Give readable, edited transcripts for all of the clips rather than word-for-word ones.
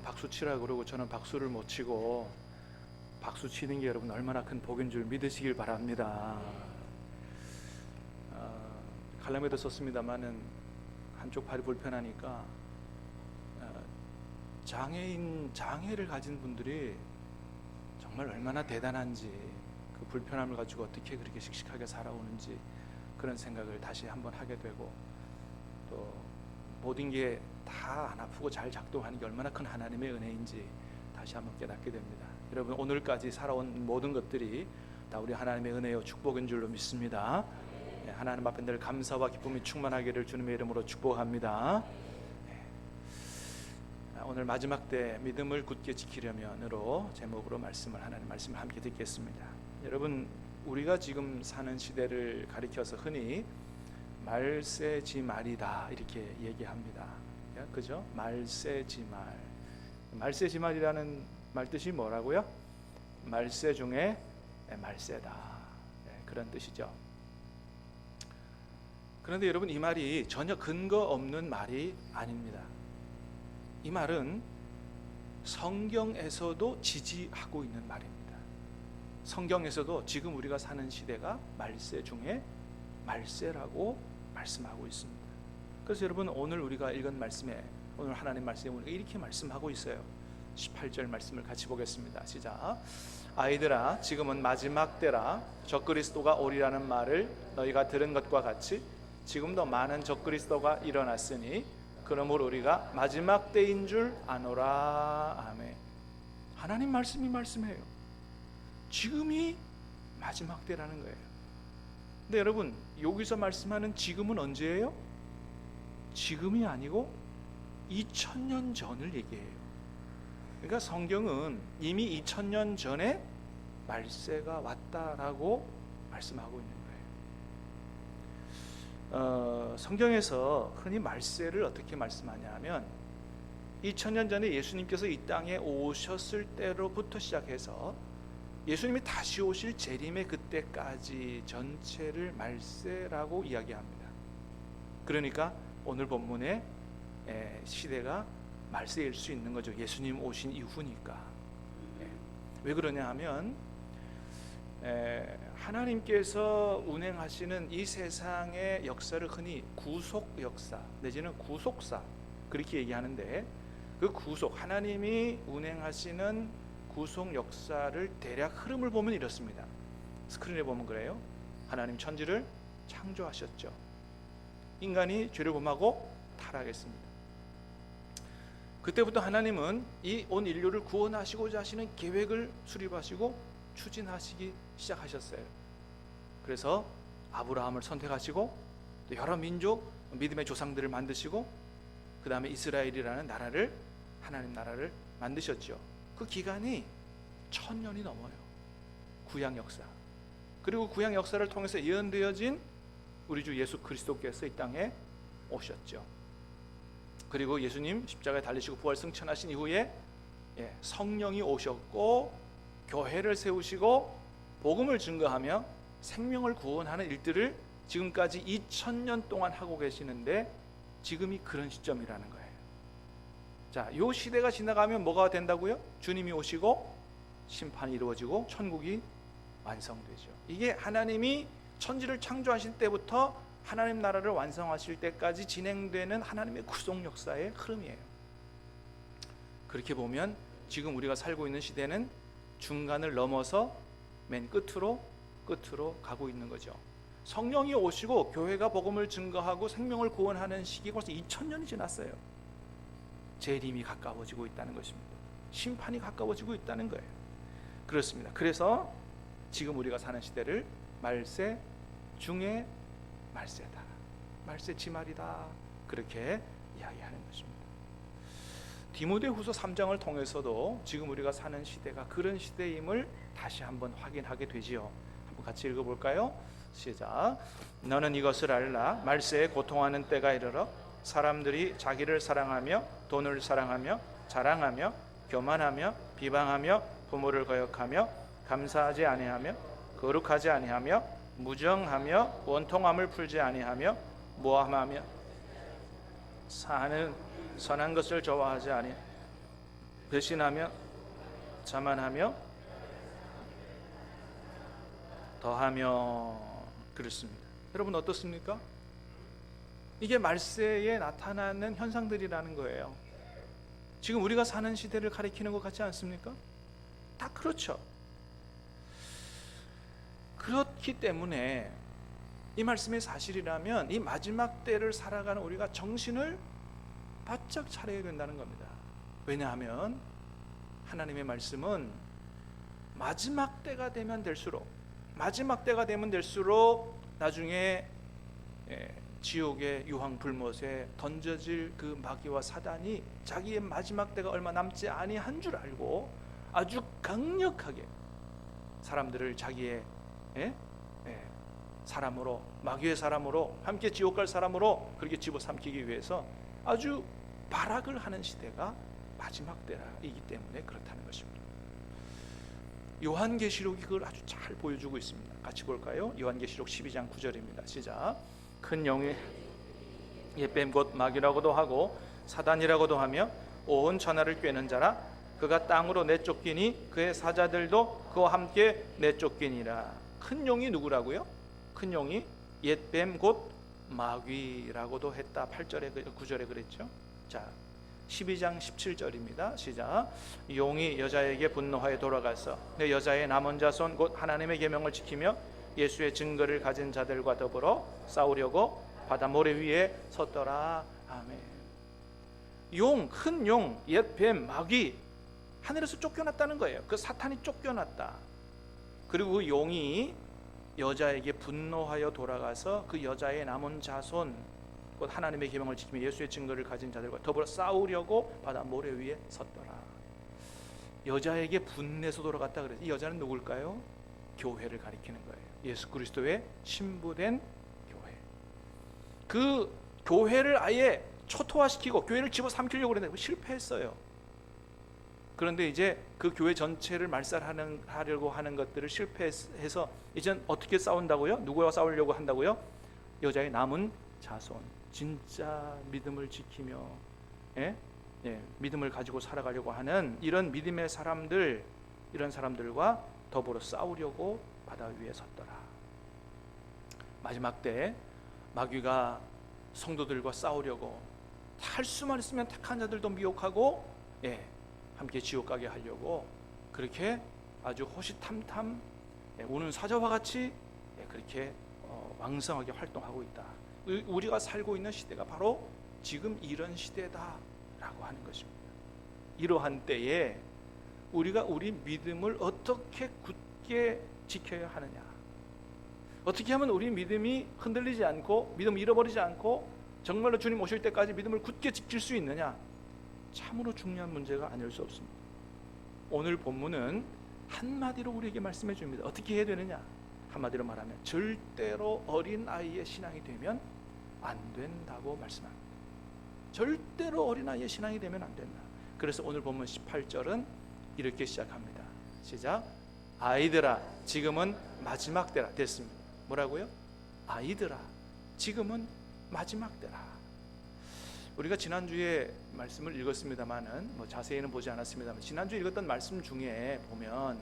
여러분 박수 치라고 그러고 저는 박수를 못 치고, 박수 치는 게 여러분 얼마나 큰 복인 줄 믿으시길 바랍니다. 칼럼에도 썼습니다만은 한쪽 팔이 불편하니까 장애를 가진 분들이 정말 얼마나 대단한지, 그 불편함을 가지고 어떻게 그렇게 씩씩하게 살아오는지 그런 생각을 다시 한번 하게 되고, 또 모든 게 다 안 아프고 잘 작동하는 게 얼마나 큰 하나님의 은혜인지 다시 한번 깨닫게 됩니다. 여러분, 오늘까지 살아온 모든 것들이 다 우리 하나님의 은혜요 축복인 줄로 믿습니다. 하나님 앞에 늘 감사와 기쁨이 충만하기를 주님의 이름으로 축복합니다. 오늘 마지막 때 믿음을 굳게 지키려면으로 제목으로 하나님 말씀을 함께 듣겠습니다. 여러분, 우리가 지금 사는 시대를 가리켜서 흔히 말세지말이다 이렇게 얘기합니다. 그죠? 말세지말. 말세지말이라는 말 뜻이 뭐라고요? 말세 중에 말세다, 그런 뜻이죠. 그런데 여러분, 이 말이 전혀 근거 없는 말이 아닙니다. 이 말은 성경에서도 지지하고 있는 말입니다. 성경에서도 지금 우리가 사는 시대가 말세 중에 말세라고 말씀하고 있습니다. 그래서 여러분, 오늘 우리가 읽은 말씀에, 오늘 하나님 말씀에 우리가 이렇게 말씀하고 있어요. 18절 말씀을 같이 보겠습니다. 시작. 아이들아, 지금은 마지막 때라. 적그리스도가 오리라는 말을 너희가 들은 것과 같이 지금도 많은 적그리스도가 일어났으니 그러므로 우리가 마지막 때인 줄 아노라. 아멘. 하나님 말씀이 말씀해요. 지금이 마지막 때라는 거예요. 근데 여러분, 여기서 말씀하는 지금은 언제예요? 지금이 아니고 2000년 전을 얘기해요. 그러니까 성경은 이미 2000년 전에 말세가 왔다라고 말씀하고 있는 거예요. 성경에서 흔히 말세를 어떻게 말씀하냐 하면, 2000년 전에 예수님께서 이 땅에 오셨을 때로부터 시작해서 예수님이 다시 오실 재림의 그때까지 전체를 말세라고 이야기합니다. 그러니까 오늘 본문의 시대가 말세일 수 있는 거죠. 예수님 오신 이후니까. 왜 그러냐 하면, 하나님께서 운행하시는 이 세상의 역사를 흔히 구속 역사 내지는 구속사 그렇게 얘기하는데, 그 구속, 하나님이 운행하시는 구속 역사를 대략 흐름을 보면 이렇습니다. 스크린에 보면 그래요. 하나님 천지를 창조하셨죠. 인간이 죄를 범하고 타락했습니다. 그때부터 하나님은 이 온 인류를 구원하시고자 하시는 계획을 수립하시고 추진하시기 시작하셨어요. 그래서 아브라함을 선택하시고 또 여러 민족, 믿음의 조상들을 만드시고, 그 다음에 이스라엘이라는 나라를, 하나님 나라를 만드셨죠. 그 기간이 1000년이 넘어요. 구약 역사. 그리고 구약 역사를 통해서 예언되어진 우리 주 예수 그리스도께서 이 땅에 오셨죠. 그리고 예수님 십자가에 달리시고 부활 승천하신 이후에 성령이 오셨고 교회를 세우시고 복음을 증거하며 생명을 구원하는 일들을 지금까지 2000년 동안 하고 계시는데, 지금이 그런 시점이라는 거예요. 자, 요 시대가 지나가면 뭐가 된다고요? 주님이 오시고 심판이 이루어지고 천국이 완성되죠. 이게 하나님이 천지를 창조하실 때부터 하나님 나라를 완성하실 때까지 진행되는 하나님의 구속 역사의 흐름이에요. 그렇게 보면 지금 우리가 살고 있는 시대는 중간을 넘어서 맨 끝으로 가고 있는 거죠. 성령이 오시고 교회가 복음을 증거하고 생명을 구원하는 시기가 벌써 2000년이 지났어요. 재림이 가까워지고 있다는 것입니다. 심판이 가까워지고 있다는 거예요. 그렇습니다. 그래서 지금 우리가 사는 시대를 말세 중에 말세다, 말세지말이다, 그렇게 이야기하는 것입니다. 디모데후서 3장을 통해서도 지금 우리가 사는 시대가 그런 시대임을 다시 한번 확인하게 되지요. 한번 같이 읽어볼까요? 시작. 너는 이것을 알라. 말세에 고통하는 때가 이르러 사람들이 자기를 사랑하며 돈을 사랑하며 자랑하며 교만하며 비방하며 부모를 거역하며 감사하지 아니하며 거룩하지 아니하며 무정하며 원통함을 풀지 아니하며 모함하며 사는 선한 것을 좋아하지 아니 배신하며 자만하며 더하며 그렇습니다. 여러분 어떻습니까? 이게 말세에 나타나는 현상들이라는 거예요. 지금 우리가 사는 시대를 가리키는 것 같지 않습니까? 다 그렇죠. 그렇기 때문에 이 말씀이 사실이라면 이 마지막 때를 살아가는 우리가 정신을 바짝 차려야 된다는 겁니다. 왜냐하면 하나님의 말씀은 마지막 때가 되면 될수록 나중에 지옥의 유황 불못에 던져질 그 마귀와 사단이 자기의 마지막 때가 얼마 남지 아니한 줄 알고 아주 강력하게 사람들을 자기의 사람으로, 마귀의 사람으로, 함께 지옥 갈 사람으로 그렇게 집어삼키기 위해서 아주 발악을 하는 시대가 마지막 때이기 때문에 그렇다는 것입니다. 요한계시록이 그걸 아주 잘 보여주고 있습니다. 같이 볼까요? 요한계시록 12장 9절입니다. 시작. 큰 영의 옛뱀 곧 마귀라고도 하고 사단이라고도 하며 온 천하를 꿰는 자라. 그가 땅으로 내쫓기니 그의 사자들도 그와 함께 내쫓기니라. 큰 용이 누구라고요? 큰 용이 옛뱀 곧 마귀라고도 했다. 8절에 9절에 그랬죠. 자, 12장 17절입니다. 시작. 용이 여자에게 분노하여 돌아가서 내 여자의 남은 자손 곧 하나님의 계명을 지키며 예수의 증거를 가진 자들과 더불어 싸우려고 바다 모래 위에 섰더라. 아멘. 용, 큰 용, 옛뱀, 마귀 하늘에서 쫓겨났다는 거예요. 그 사탄이 쫓겨났다. 그리고 그 용이 여자에게 분노하여 돌아가서 그 여자의 남은 자손 곧 하나님의 계명을 지키며 예수의 증거를 가진 자들과 더불어 싸우려고 바다 모래 위에 섰더라. 여자에게 분내서 돌아갔다 그래서 이 여자는 누굴까요? 교회를 가리키는 거예요. 예수 그리스도의 신부된 교회. 그 교회를 아예 초토화시키고 교회를 집어삼키려고 그랬는데 실패했어요. 그런데 이제 그 교회 전체를 말살하려고 하는 것들을 실패해서 이젠 어떻게 싸운다고요? 누구와 싸우려고 한다고요? 여자의 남은 자손, 진짜 믿음을 지키며 믿음을 가지고 살아가려고 하는 이런 믿음의 사람들, 이런 사람들과 더불어 싸우려고 바다 위에 섰더라. 마지막 때 마귀가 성도들과 싸우려고 할 수만 있으면 택한 자들도 미혹하고 함께 지옥 가게 하려고 그렇게 아주 호시탐탐 우는 사자와 같이 그렇게 왕성하게 활동하고 있다. 우리가 살고 있는 시대가 바로 지금 이런 시대다라고 하는 것입니다. 이러한 때에 우리가 우리 믿음을 어떻게 굳게 지켜야 하느냐, 어떻게 하면 우리 믿음이 흔들리지 않고 믿음 잃어버리지 않고 정말로 주님 오실 때까지 믿음을 굳게 지킬 수 있느냐, 참으로 중요한 문제가 아닐 수 없습니다. 오늘 본문은 한마디로 우리에게 말씀해 줍니다. 어떻게 해야 되느냐? 한마디로 말하면 절대로 어린아이의 신앙이 되면 안 된다고 말씀합니다. 절대로 어린아이의 신앙이 되면 안 된다. 그래서 오늘 본문 18절은 이렇게 시작합니다. 시작. 아이들아 지금은 마지막 때라. 됐습니다. 뭐라고요? 아이들아 지금은 마지막 때라. 우리가 지난주에 말씀을 읽었습니다만은 자세히는 보지 않았습니다만 지난주에 읽었던 말씀 중에 보면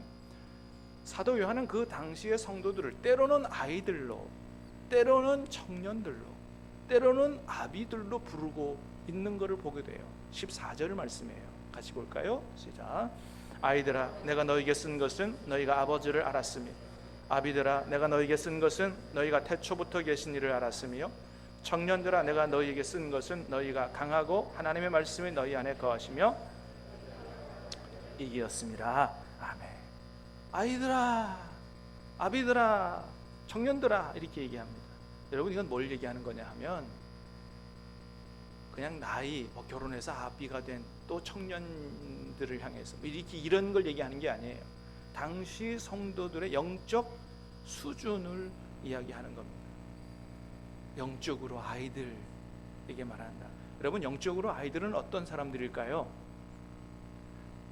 사도 요한은 그 당시의 성도들을 때로는 아이들로, 때로는 청년들로, 때로는 아비들로 부르고 있는 것을 보게 돼요. 14절 말씀이에요. 같이 볼까요? 시작. 아이들아 내가 너에게 쓴 것은 너희가 아버지를 알았으며 아비들아 내가 너에게 쓴 것은 너희가 태초부터 계신 이를 알았으며 청년들아 내가 너희에게 쓴 것은 너희가 강하고 하나님의 말씀이 너희 안에 거하시며 이기었습니다. 아멘. 아이들아, 아비들아, 청년들아 이렇게 얘기합니다. 여러분 이건 뭘 얘기하는 거냐 하면 그냥 나이 결혼해서 아비가 된 또 청년들을 향해서 이렇게 이런 걸 얘기하는 게 아니에요. 당시 성도들의 영적 수준을 이야기하는 겁니다. 영적으로 아이들에게 말한다. 여러분 영적으로 아이들은 어떤 사람들일까요?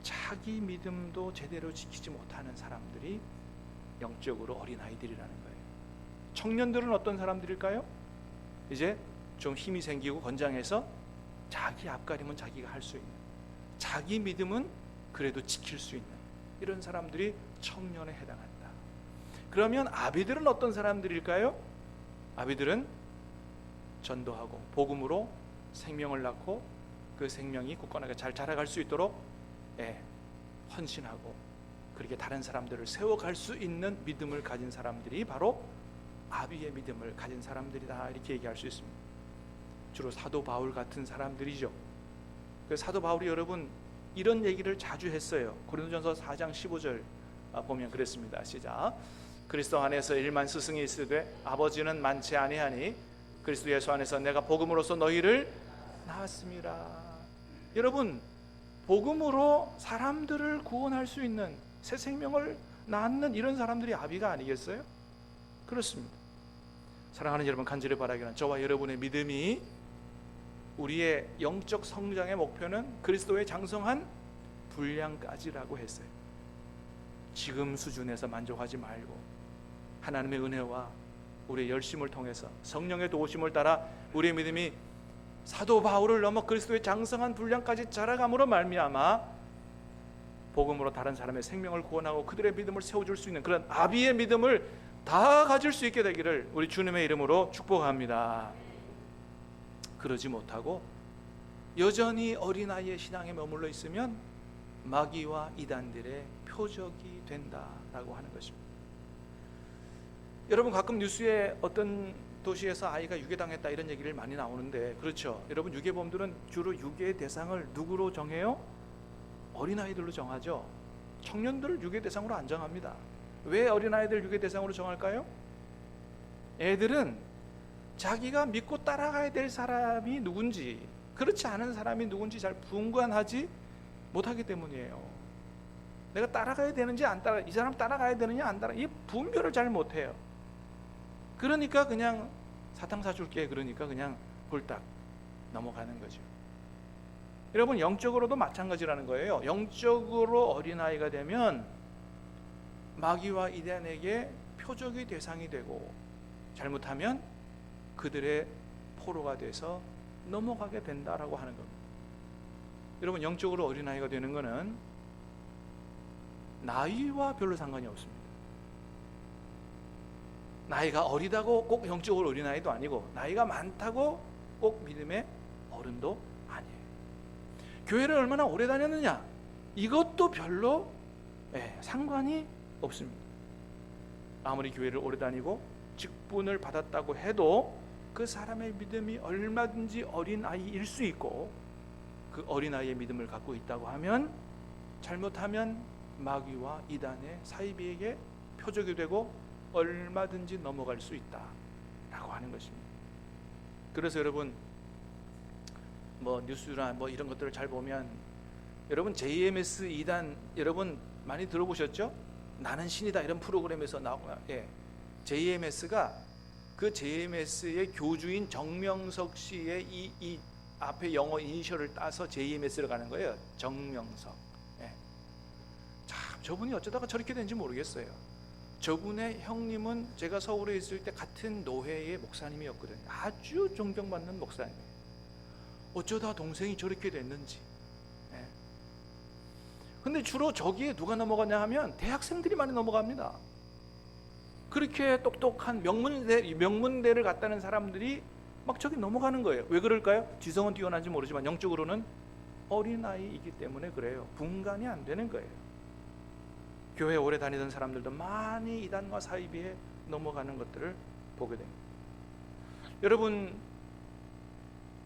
자기 믿음도 제대로 지키지 못하는 사람들이 영적으로 어린 아이들이라는 거예요. 청년들은 어떤 사람들일까요? 이제 좀 힘이 생기고 건장해서 자기 앞가림은 자기가 할 수 있는, 자기 믿음은 그래도 지킬 수 있는 이런 사람들이 청년에 해당한다. 그러면 아비들은 어떤 사람들일까요? 아비들은 전도하고 복음으로 생명을 낳고 그 생명이 굳건하게 잘 자라갈 수 있도록 헌신하고 그렇게 다른 사람들을 세워갈 수 있는 믿음을 가진 사람들이 바로 아비의 믿음을 가진 사람들이다, 이렇게 얘기할 수 있습니다. 주로 사도 바울 같은 사람들이죠. 그 사도 바울이 여러분 이런 얘기를 자주 했어요. 고린도전서 4장 15절 보면 그랬습니다. 시작. 그리스도 안에서 일만 스승이 있으되 아버지는 많지 아니하니 그리스도 예수 안에서 내가 복음으로써 너희를 낳았습니다. 여러분, 복음으로 사람들을 구원할 수 있는 새 생명을 낳는 이런 사람들이 아비가 아니겠어요? 그렇습니다. 사랑하는 여러분, 간절히 바라기는 저와 여러분의 믿음이 우리의 영적 성장의 목표는 그리스도의 장성한 분량까지라고 했어요. 지금 수준에서 만족하지 말고 하나님의 은혜와 우리의 열심을 통해서 성령의 도우심을 따라 우리의 믿음이 사도 바울을 넘어 그리스도의 장성한 분량까지 자라감으로 말미암아 복음으로 다른 사람의 생명을 구원하고 그들의 믿음을 세워줄 수 있는 그런 아비의 믿음을 다 가질 수 있게 되기를 우리 주님의 이름으로 축복합니다. 그러지 못하고 여전히 어린아이의 신앙에 머물러 있으면 마귀와 이단들의 표적이 된다라고 하는 것입니다. 여러분, 가끔 뉴스에 어떤 도시에서 아이가 유괴당했다 이런 얘기를 많이 나오는데, 그렇죠, 여러분, 유괴범들은 주로 유괴 대상을 누구로 정해요? 어린아이들로 정하죠. 청년들을 유괴 대상으로 안 정합니다. 왜 어린아이들 유괴 대상으로 정할까요? 애들은 자기가 믿고 따라가야 될 사람이 누군지, 그렇지 않은 사람이 누군지 잘 분간하지 못하기 때문이에요. 내가 따라가야 되는지 안 따라, 이 사람 따라가야 되느냐 안 따라, 이 분별을 잘 못해요. 그러니까 그냥 사탕 사줄게, 그러니까 그냥 홀딱 넘어가는 거죠. 여러분, 영적으로도 마찬가지라는 거예요. 영적으로 어린아이가 되면 마귀와 이단에게 표적의 대상이 되고 잘못하면 그들의 포로가 돼서 넘어가게 된다라고 하는 겁니다. 여러분, 영적으로 어린아이가 되는 것은 나이와 별로 상관이 없습니다. 나이가 어리다고 꼭 영적으로 어린아이도 아니고 나이가 많다고 꼭 믿음의 어른도 아니에요. 교회를 얼마나 오래 다녔느냐, 이것도 별로 상관이 없습니다. 아무리 교회를 오래 다니고 직분을 받았다고 해도 그 사람의 믿음이 얼마든지 어린아이일 수 있고, 그 어린아이의 믿음을 갖고 있다고 하면 잘못하면 마귀와 이단의 사이비에게 표적이 되고 얼마든지 넘어갈 수 있다라고 하는 것입니다. 그래서 여러분, 뉴스나 이런 것들을 잘 보면 여러분, JMS 2단 여러분 많이 들어보셨죠? 나는 신이다 이런 프로그램에서 나오고, JMS가 그 JMS의 교주인 정명석 씨의 이 앞에 영어 이니셜을 따서 JMS로 가는 거예요. 정명석. 참, 저분이 어쩌다가 저렇게 된지 모르겠어요. 저분의 형님은 제가 서울에 있을 때 같은 노회의 목사님이었거든요. 아주 존경받는 목사님이에요. 어쩌다 동생이 저렇게 됐는지. 근데 주로 저기에 누가 넘어가냐 하면 대학생들이 많이 넘어갑니다. 그렇게 똑똑한 명문대를 갔다는 사람들이 막 저기 넘어가는 거예요. 왜 그럴까요? 지성은 뛰어난지 모르지만 영적으로는 어린아이이기 때문에 그래요. 분간이 안 되는 거예요. 교회 오래 다니던 사람들도 많이 이단과 사이비에 넘어가는 것들을 보게 됩니다. 여러분,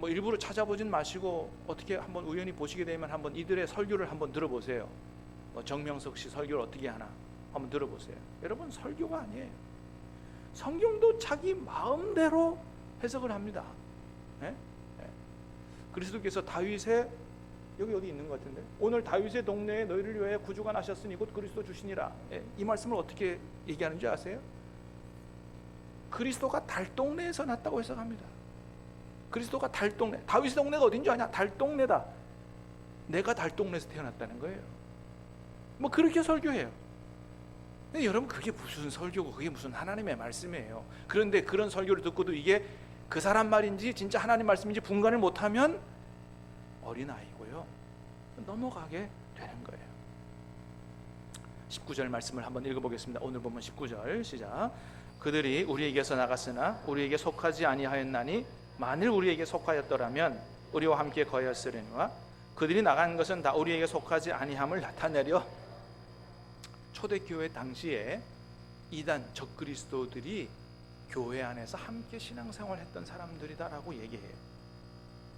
일부러 찾아보진 마시고 어떻게 한번 우연히 보시게 되면 한번 이들의 설교를 한번 들어보세요. 정명석 씨 설교를 어떻게 하나 한번 들어보세요. 여러분, 설교가 아니에요. 성경도 자기 마음대로 해석을 합니다. 그리스도께서 다윗의, 여기 어디 있는 것 같은데, 오늘 다윗의 동네에 너희를 위하여 구주가 나셨으니 곧 그리스도 주시니라. 이 말씀을 어떻게 얘기하는지 아세요? 그리스도가 달동네에서 났다고 해석합니다. 그리스도가 달동네, 다윗의 동네가 어딘 줄 아냐? 달동네다. 내가 달동네에서 태어났다는 거예요. 그렇게 설교해요. 근데 여러분, 그게 무슨 설교고 그게 무슨 하나님의 말씀이에요. 그런데 그런 설교를 듣고도 이게 그 사람 말인지 진짜 하나님 말씀인지 분간을 못하면 어린아이고요, 넘어가게 되는 거예요. 19절 말씀을 한번 읽어보겠습니다. 오늘 보면 19절 시작. 그들이 우리에게서 나갔으나 우리에게 속하지 아니하였나니 만일 우리에게 속하였더라면 우리와 함께 거하였으려니와 그들이 나간 것은 다 우리에게 속하지 아니함을 나타내려. 초대교회 당시에 이단 적그리스도들이 교회 안에서 함께 신앙생활했던 사람들이다라고 얘기해요.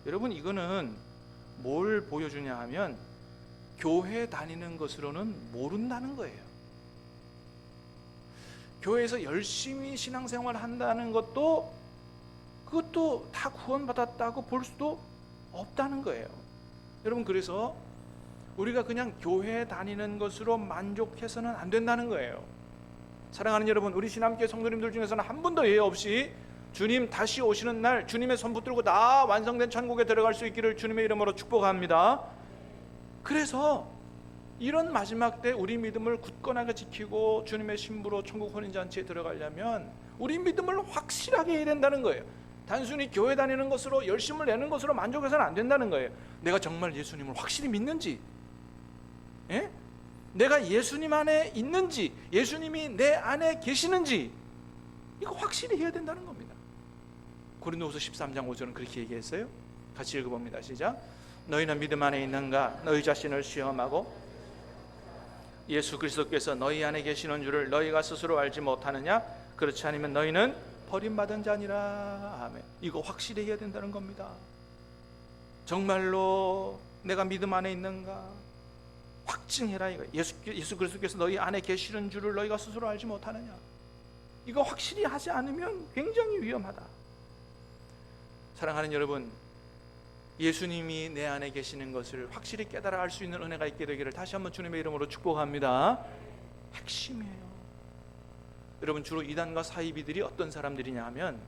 여러분, 이거는 뭘 보여주냐 하면 교회 다니는 것으로는 모른다는 거예요. 교회에서 열심히 신앙생활 한다는 것도 그것도 다 구원받았다고 볼 수도 없다는 거예요. 여러분, 그래서 우리가 그냥 교회 다니는 것으로 만족해서는 안 된다는 거예요. 사랑하는 여러분, 우리 신함교회 성도님들 중에서는 한 분도 예외 없이 주님 다시 오시는 날 주님의 손 붙들고 다 완성된 천국에 들어갈 수 있기를 주님의 이름으로 축복합니다. 그래서 이런 마지막 때 우리 믿음을 굳건하게 지키고 주님의 신부로 천국 혼인잔치에 들어가려면 우리 믿음을 확실하게 해야 된다는 거예요. 단순히 교회 다니는 것으로 열심을 내는 것으로 만족해서는 안 된다는 거예요. 내가 정말 예수님을 확실히 믿는지, 예? 내가 예수님 안에 있는지, 예수님이 내 안에 계시는지, 이거 확실히 해야 된다는 겁니다. 고린도후서 13장 5절은 그렇게 얘기했어요. 같이 읽어봅니다. 시작. 너희는 믿음 안에 있는가? 너희 자신을 시험하고 예수 그리스도께서 너희 안에 계시는 줄을 너희가 스스로 알지 못하느냐? 그렇지 않으면 너희는 버림받은 자니라. 아멘. 이거 확실히 해야 된다는 겁니다. 정말로 내가 믿음 안에 있는가? 확증해라 이거. 예수 그리스도께서 너희 안에 계시는 줄을 너희가 스스로 알지 못하느냐? 이거 확실히 하지 않으면 굉장히 위험하다. 사랑하는 여러분, 예수님이 내 안에 계시는 것을 확실히 깨달아 알 수 있는 은혜가 있게 되기를 다시 한번 주님의 이름으로 축복합니다. 핵심이에요. 여러분, 주로 이단과 사이비들이 어떤 사람들이냐 하면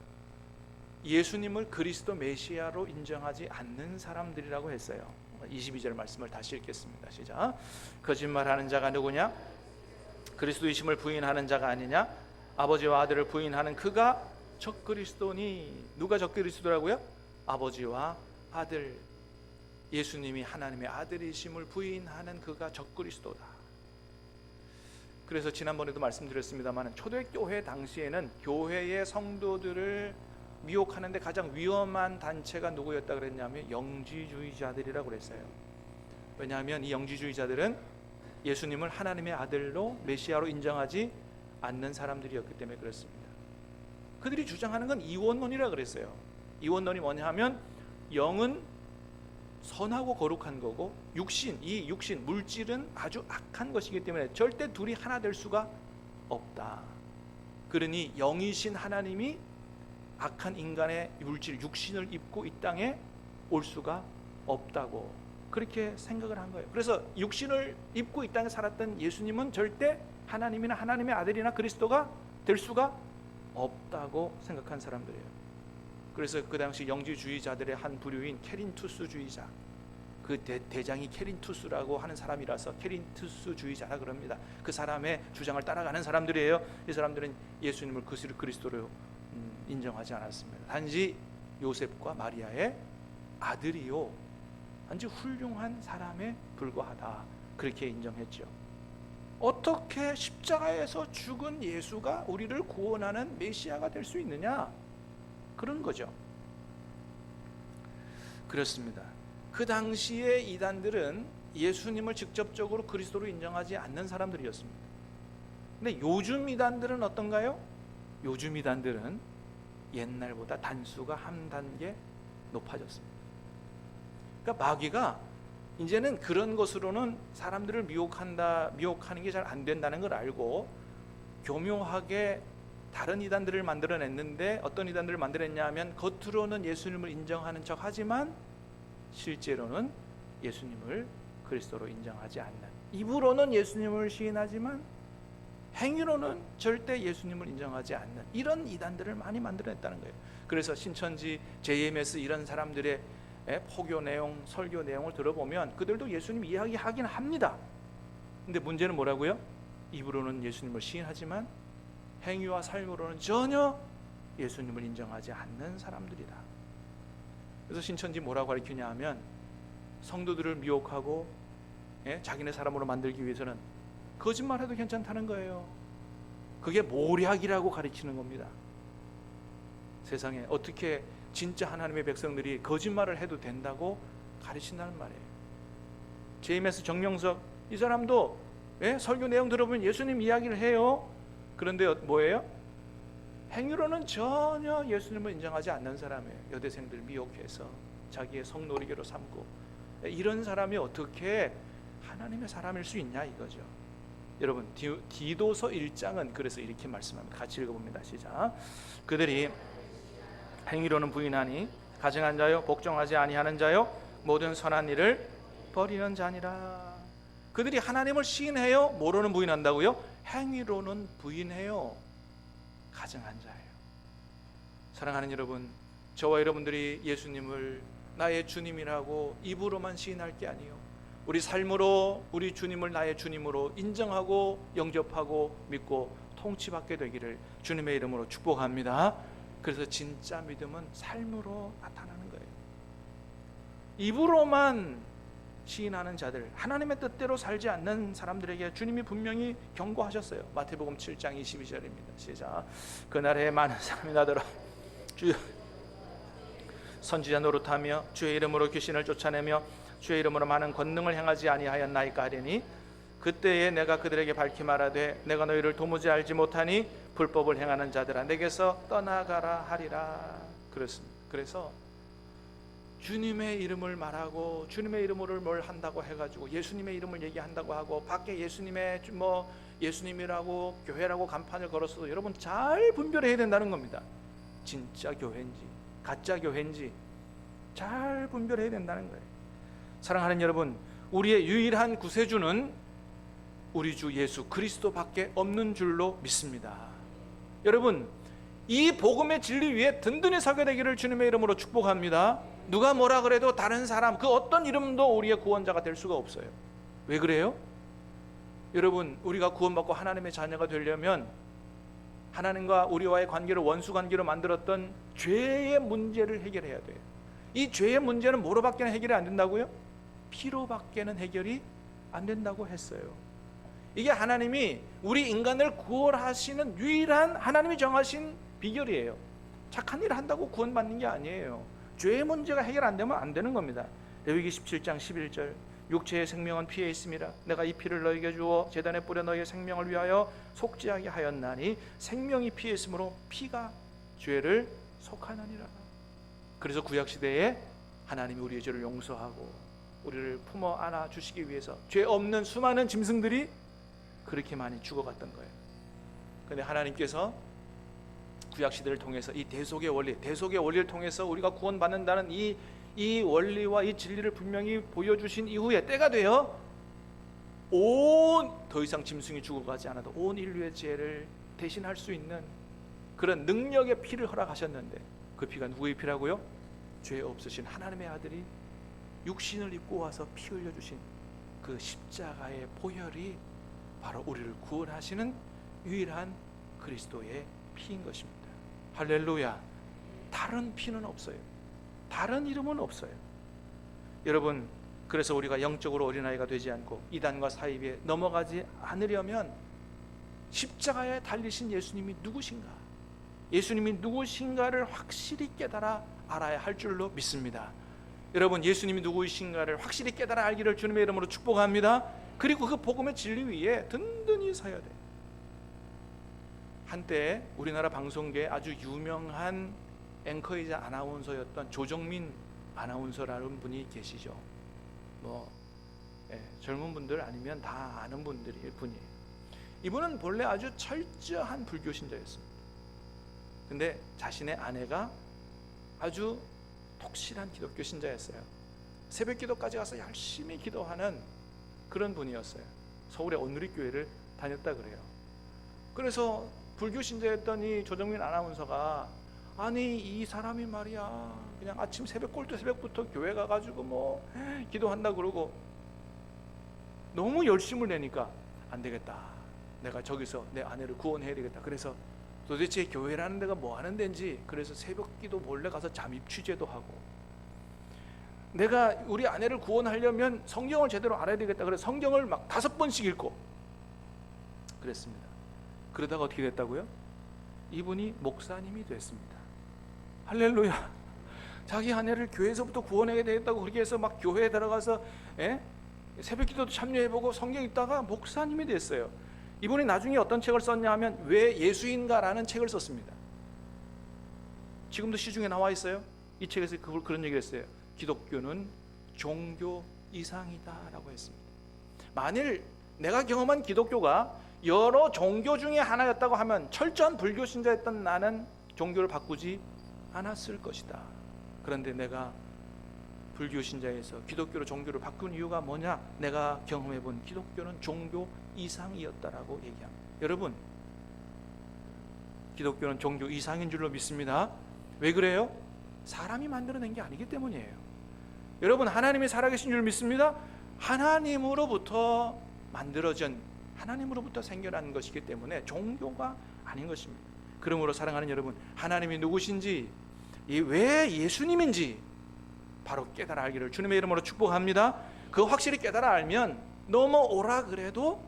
예수님을 그리스도 메시아로 인정하지 않는 사람들이라고 했어요. 22절 말씀을 다시 읽겠습니다. 시작. 거짓말하는 자가 누구냐? 그리스도이심을 부인하는 자가 아니냐? 아버지와 아들을 부인하는 그가 적그리스도니. 누가 적그리스도라고요? 아버지와 아들. 예수님이 하나님의 아들이심을 부인하는 그가 적그리스도다. 그래서 지난번에도 말씀드렸습니다만 초대교회 당시에는 교회의 성도들을 미혹하는데 가장 위험한 단체가 누구였다 그랬냐면 영지주의자들이라고 그랬어요. 왜냐하면 이 영지주의자들은 예수님을 하나님의 아들로 메시아로 인정하지 않는 사람들이었기 때문에 그렇습니다. 그들이 주장하는 건 이원론이라고 그랬어요. 이원론이 뭐냐 하면 영은 선하고 거룩한 거고 이 육신, 물질은 아주 악한 것이기 때문에 절대 둘이 하나 될 수가 없다. 그러니 영이신 하나님이 악한 인간의 물질, 육신을 입고 이 땅에 올 수가 없다고 그렇게 생각을 한 거예요. 그래서 육신을 입고 이 땅에 살았던 예수님은 절대 하나님이나 하나님의 아들이나 그리스도가 될 수가 없다고 생각한 사람들이에요. 그래서 그 당시 영지주의자들의 한 부류인 케린투스주의자, 그 대장이 케린투스라고 하는 사람이라서 케린투스주의자라 그럽니다. 그 사람의 주장을 따라가는 사람들이에요. 이 사람들은 예수님을 그리스도로 인정하지 않았습니다. 단지 요셉과 마리아의 아들이요, 단지 훌륭한 사람에 불과하다, 그렇게 인정했죠. 어떻게 십자가에서 죽은 예수가 우리를 구원하는 메시아가 될 수 있느냐? 그런 거죠. 그렇습니다. 그 당시에 이단들은 예수님을 직접적으로 그리스도로 인정하지 않는 사람들이었습니다. 근데 요즘 이단들은 어떤가요? 요즘 이단들은 옛날보다 단수가 한 단계 높아졌습니다. 그러니까 마귀가 이제는 그런 것으로는 사람들을 미혹하는 게 잘 안 된다는 걸 알고 교묘하게 다른 이단들을 만들어냈는데, 어떤 이단들을 만들었냐 하면 겉으로는 예수님을 인정하는 척 하지만 실제로는 예수님을 그리스도로 인정하지 않는, 입으로는 예수님을 시인하지만 행위로는 절대 예수님을 인정하지 않는 이런 이단들을 많이 만들어냈다는 거예요. 그래서 신천지, JMS 이런 사람들의 포교 내용, 설교 내용을 들어보면 그들도 예수님 이야기하긴 합니다. 근데 문제는 뭐라고요? 입으로는 예수님을 시인하지만 행위와 삶으로는 전혀 예수님을 인정하지 않는 사람들이다. 그래서 신천지 뭐라고 가르치냐 하면 성도들을 미혹하고 자기네 사람으로 만들기 위해서는 거짓말해도 괜찮다는 거예요. 그게 모략이라고 가르치는 겁니다. 세상에 어떻게 진짜 하나님의 백성들이 거짓말을 해도 된다고 가르친다는 말이에요. 제임스 정명석 이 사람도 설교 내용 들어보면 예수님 이야기를 해요. 그런데 뭐예요? 행위로는 전혀 예수님을 인정하지 않는 사람이에요. 여대생들 미혹해서 자기의 성노리개로 삼고, 이런 사람이 어떻게 하나님의 사람일 수 있냐 이거죠. 여러분, 디도서 1장은 그래서 이렇게 말씀합니다. 같이 읽어봅니다. 시작. 그들이 행위로는 부인하니 가증한 자요 복종하지 아니하는 자요 모든 선한 일을 버리는 자니라. 그들이 하나님을 시인해요. 뭐로는 부인한다고요? 행위로는 부인해요. 가증한 자예요. 사랑하는 여러분, 저와 여러분들이 예수님을 나의 주님이라고 입으로만 시인할 게 아니에요. 우리 삶으로 우리 주님을 나의 주님으로 인정하고 영접하고 믿고 통치받게 되기를 주님의 이름으로 축복합니다. 그래서 진짜 믿음은 삶으로 나타나는 거예요. 입으로만 시인하는 자들, 하나님의 뜻대로 살지 않는 사람들에게 주님이 분명히 경고하셨어요. 마태복음 7장 22절입니다. 시작. 그날에 많은 사람이 나더러 주 선지자 노릇하며 주의 이름으로 귀신을 쫓아내며 주의 이름으로 많은 권능을 행하지 아니하였나이까 하리니 그때에 내가 그들에게 밝히 말하되 내가 너희를 도무지 알지 못하니 불법을 행하는 자들아 내게서 떠나가라 하리라. 그렇습니다. 그래서 주님의 이름을 말하고 주님의 이름으로 뭘 한다고 해가지고 예수님의 이름을 얘기한다고 하고 밖에 예수님의 예수님이라고 교회라고 간판을 걸었어도 여러분 잘 분별해야 된다는 겁니다. 진짜 교회인지 가짜 교회인지 잘 분별해야 된다는 거예요. 사랑하는 여러분, 우리의 유일한 구세주는 우리 주 예수 그리스도밖에 없는 줄로 믿습니다. 여러분, 이 복음의 진리 위에 든든히 서게 되기를 주님의 이름으로 축복합니다. 누가 뭐라 그래도 다른 사람 그 어떤 이름도 우리의 구원자가 될 수가 없어요. 왜 그래요? 여러분, 우리가 구원받고 하나님의 자녀가 되려면 하나님과 우리와의 관계를 원수 관계로 만들었던 죄의 문제를 해결해야 돼요. 이 죄의 문제는 뭐로밖에는 해결이 안 된다고요? 피로밖에는 해결이 안 된다고 했어요. 이게 하나님이 우리 인간을 구원하시는 유일한 하나님이 정하신 비결이에요. 착한 일을 한다고 구원받는 게 아니에요. 죄의 문제가 해결 안 되면 안 되는 겁니다. 레위기 17장 11절 육체의 생명은 피에 있음이라 내가 이 피를 너에게 주어 제단에 뿌려 너희의 생명을 위하여 속죄하게 하였나니 생명이 피에 있으므로 피가 죄를 속하느니라. 그래서 구약시대에 하나님이 우리의 죄를 용서하고 우리를 품어 안아 주시기 위해서 죄 없는 수많은 짐승들이 그렇게 많이 죽어갔던 거예요. 그런데 하나님께서 구약시대를 통해서 이 대속의 원리를 통해서 우리가 구원받는다는 이 원리와 이 진리를 분명히 보여주신 이후에 때가 되어 더 이상 짐승이 죽어가지 않아도 온 인류의 죄를 대신할 수 있는 그런 능력의 피를 허락하셨는데 그 피가 누구의 피라고요? 죄 없으신 하나님의 아들이 육신을 입고 와서 피 흘려주신 그 십자가의 보혈이 바로 우리를 구원하시는 유일한 그리스도의 피인 것입니다. 할렐루야. 다른 피는 없어요. 다른 이름은 없어요. 여러분, 그래서 우리가 영적으로 어린아이가 되지 않고 이단과 사이비에 넘어가지 않으려면 십자가에 달리신 예수님이 누구신가? 예수님이 누구신가를 확실히 깨달아 알아야 할 줄로 믿습니다. 여러분, 예수님이 누구이신가를 확실히 깨달아 알기를 주님의 이름으로 축복합니다. 그리고 그 복음의 진리 위에 든든히 서야 돼요. 한때 우리나라 방송계에 아주 유명한 앵커이자 아나운서였던 조정민 아나운서라는 분이 계시죠. 젊은 분들 아니면 다 아는 분들일 뿐이에요. 이분은 본래 아주 철저한 불교 신자였습니다. 근데 자신의 아내가 아주 독실한 기독교 신자였어요. 새벽 기도까지 가서 열심히 기도하는 그런 분이었어요. 서울의 온누리교회를 다녔다 그래요. 그래서 불교 신자였던 이 조정민 아나운서가 아니 이 사람이 말이야 그냥 아침 새벽부터 교회 가가지고 기도한다 그러고 너무 열심을 내니까 안 되겠다. 내가 저기서 내 아내를 구원해야 되겠다. 그래서 도대체 교회라는 데가 뭐 하는 데인지 그래서 새벽 기도 몰래 가서 잠입 취재도 하고 내가 우리 아내를 구원하려면 성경을 제대로 알아야 되겠다. 그래서 성경을 막 5번씩 읽고 그랬습니다. 그러다가 어떻게 됐다고요? 이분이 목사님이 됐습니다. 할렐루야. 자기 아내를 교회에서부터 구원하게 되겠다고 그렇게 해서 막 교회에 들어가서 새벽 기도도 참여해보고 성경 읽다가 목사님이 됐어요. 이분이 나중에 어떤 책을 썼냐 하면 왜 예수인가라는 책을 썼습니다. 지금도 시중에 나와 있어요. 이 책에서 그런 얘기를 했어요. 기독교는 종교 이상이다라고 했습니다. 만일 내가 경험한 기독교가 여러 종교 중에 하나였다고 하면 철저한 불교 신자였던 나는 종교를 바꾸지 않았을 것이다. 그런데 내가 불교 신자에서 기독교로 종교를 바꾼 이유가 뭐냐? 내가 경험해본 기독교는 종교 이상이었다라고 얘기합니다. 여러분, 기독교는 종교 이상인 줄로 믿습니다. 왜 그래요? 사람이 만들어낸 게 아니기 때문이에요. 여러분, 하나님이 살아계신 줄 믿습니다. 하나님으로부터 만들어진, 하나님으로부터 생겨난 것이기 때문에 종교가 아닌 것입니다. 그러므로 사랑하는 여러분, 하나님이 누구신지, 왜 예수님인지 바로 깨달아 알기를 주님의 이름으로 축복합니다. 그 확실히 깨달아 알면 넘어오라 그래도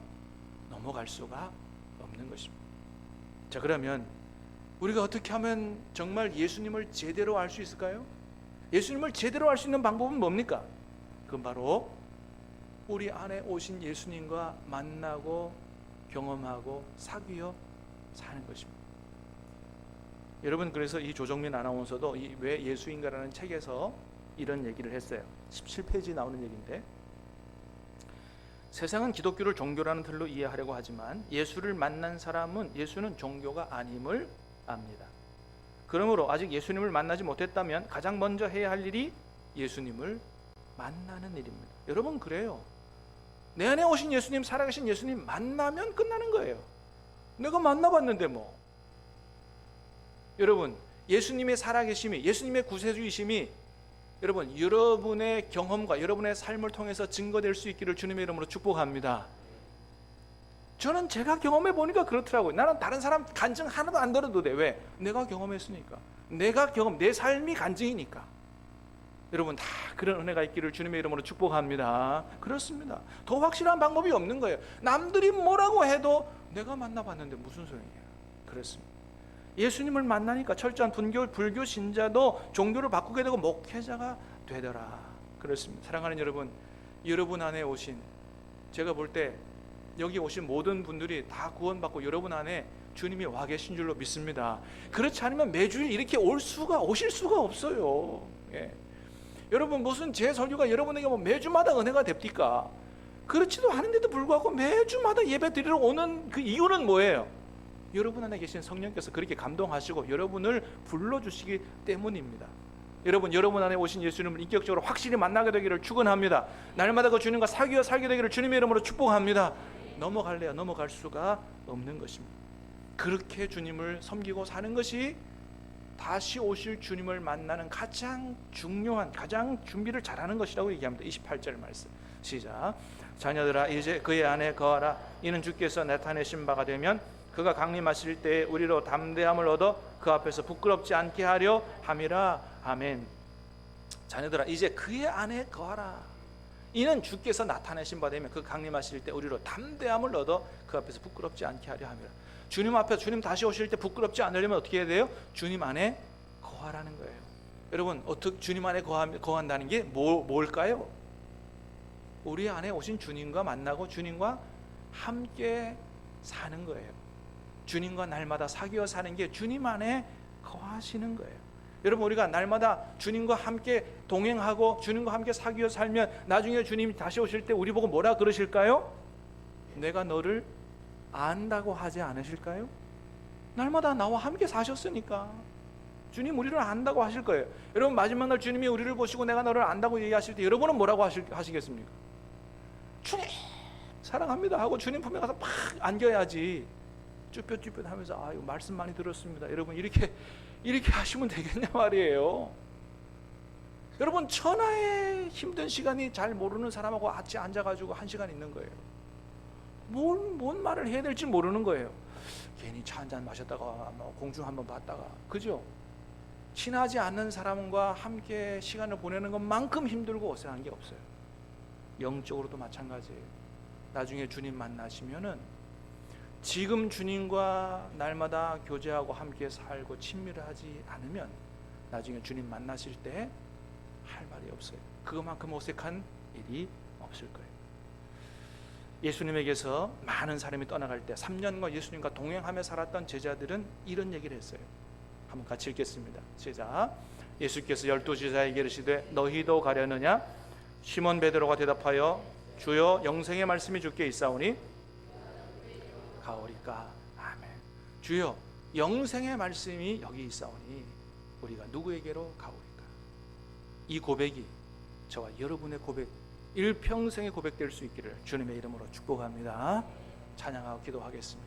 넘어갈 수가 없는 것입니다. 자, 그러면 우리가 어떻게 하면 정말 예수님을 제대로 알 수 있을까요? 예수님을 제대로 알 수 있는 방법은 뭡니까? 그건 바로 우리 안에 오신 예수님과 만나고 경험하고 사귀어 사는 것입니다. 여러분, 그래서 이 조정민 아나운서도 왜 예수인가라는 책에서 이런 얘기를 했어요. 17페이지에 나오는 얘기인데, 세상은 기독교를 종교라는 틀로 이해하려고 하지만 예수를 만난 사람은 예수는 종교가 아님을 압니다. 그러므로 아직 예수님을 만나지 못했다면 가장 먼저 해야 할 일이 예수님을 만나는 일입니다. 여러분, 그래요. 내 안에 오신 예수님, 살아계신 예수님 만나면 끝나는 거예요. 내가 만나봤는데 뭐. 여러분, 예수님의 살아계심이, 예수님의 구세주이심이 여러분, 여러분의 경험과 여러분의 삶을 통해서 증거될 수 있기를 주님의 이름으로 축복합니다. 저는 제가 경험해 보니까 그렇더라고요. 나는 다른 사람 간증 하나도 안 들어도 돼. 왜? 내가 경험했으니까. 내 삶이 간증이니까. 여러분, 다 그런 은혜가 있기를 주님의 이름으로 축복합니다. 그렇습니다. 더 확실한 방법이 없는 거예요. 남들이 뭐라고 해도 내가 만나봤는데 무슨 소용이에요. 그렇습니다. 예수님을 만나니까 철저한 불교 신자도 종교를 바꾸게 되고 목회자가 되더라. 그렇습니다. 사랑하는 여러분, 여러분 안에 오신, 제가 볼 때 여기 오신 모든 분들이 다 구원받고 여러분 안에 주님이 와 계신 줄로 믿습니다. 그렇지 않으면 매주일 이렇게 오실 수가 없어요. 예. 여러분, 무슨 제 설교가 여러분에게 뭐 매주마다 은혜가 됩니까? 그렇지도 않은데도 불구하고 매주마다 예배 드리러 오는 그 이유는 뭐예요? 여러분 안에 계신 성령께서 그렇게 감동하시고 여러분을 불러주시기 때문입니다. 여러분 안에 오신 예수님을 인격적으로 확실히 만나게 되기를 축원합니다. 날마다 그 주님과 사귀어 살게 되기를 주님의 이름으로 축복합니다. 넘어갈래야 넘어갈 수가 없는 것입니다. 그렇게 주님을 섬기고 사는 것이 다시 오실 주님을 만나는 가장 중요한, 가장 준비를 잘하는 것이라고 얘기합니다. 28절 말씀 시작. 자녀들아, 이제 그의 안에 거하라. 이는 주께서 나타내신 바가 되면 그가 강림하실 때에 우리로 담대함을 얻어 그 앞에서 부끄럽지 않게 하려 함이라. 아멘. 자녀들아, 이제 그의 안에 거하라. 이는 주께서 나타내신 바 되면 그 강림하실 때 우리로 담대함을 얻어 그 앞에서 부끄럽지 않게 하려 함이라. 주님 앞에, 주님 다시 오실 때 부끄럽지 않으려면 어떻게 해야 돼요? 주님 안에 거하라는 거예요. 여러분, 어떻게 주님 안에 거한다는 게 뭘까요? 우리 안에 오신 주님과 만나고 주님과 함께 사는 거예요. 주님과 날마다 사귀어 사는 게 주님 안에 거하시는 거예요. 여러분, 우리가 날마다 주님과 함께 동행하고 주님과 함께 사귀어 살면 나중에 주님이 다시 오실 때 우리 보고 뭐라 그러실까요? 내가 너를 안다고 하지 않으실까요? 날마다 나와 함께 사셨으니까 주님 우리를 안다고 하실 거예요. 여러분, 마지막 날 주님이 우리를 보시고 내가 너를 안다고 얘기하실 때 여러분은 뭐라고 하시겠습니까? 주님 사랑합니다 하고 주님 품에 가서 팍 안겨야지. 쭈뼛쭈뼛 하면서 이거 말씀 많이 들었습니다. 여러분, 이렇게 하시면 되겠냐 말이에요. 여러분, 천하의 힘든 시간이 잘 모르는 사람하고 같이 앉아가지고 1시간 있는 거예요. 뭔 말을 해야 될지 모르는 거예요. 괜히 차 한잔 마셨다가 공중 한번 봤다가, 그죠? 친하지 않는 사람과 함께 시간을 보내는 것만큼 힘들고 어색한 게 없어요. 영적으로도 마찬가지예요. 나중에 주님 만나시면은 지금 주님과 날마다 교제하고 함께 살고 친밀하지 않으면 나중에 주님 만나실 때 할 말이 없어요. 그것만큼 어색한 일이 없을 거예요. 예수님에게서 많은 사람이 떠나갈 때 3년간 예수님과 동행하며 살았던 제자들은 이런 얘기를 했어요. 한번 같이 읽겠습니다. 시작. 예수께서 12제자에게 이르시되 너희도 가려느냐? 시몬 베드로가 대답하여 주여 영생의 말씀이 주께 있사오니 가오리까. 아멘. 주여 영생의 말씀이 여기 있사오니 우리가 누구에게로 가오리까? 이 고백이 저와 여러분의 고백, 일평생의 고백될 수 있기를 주님의 이름으로 축복합니다. 찬양하고 기도하겠습니다.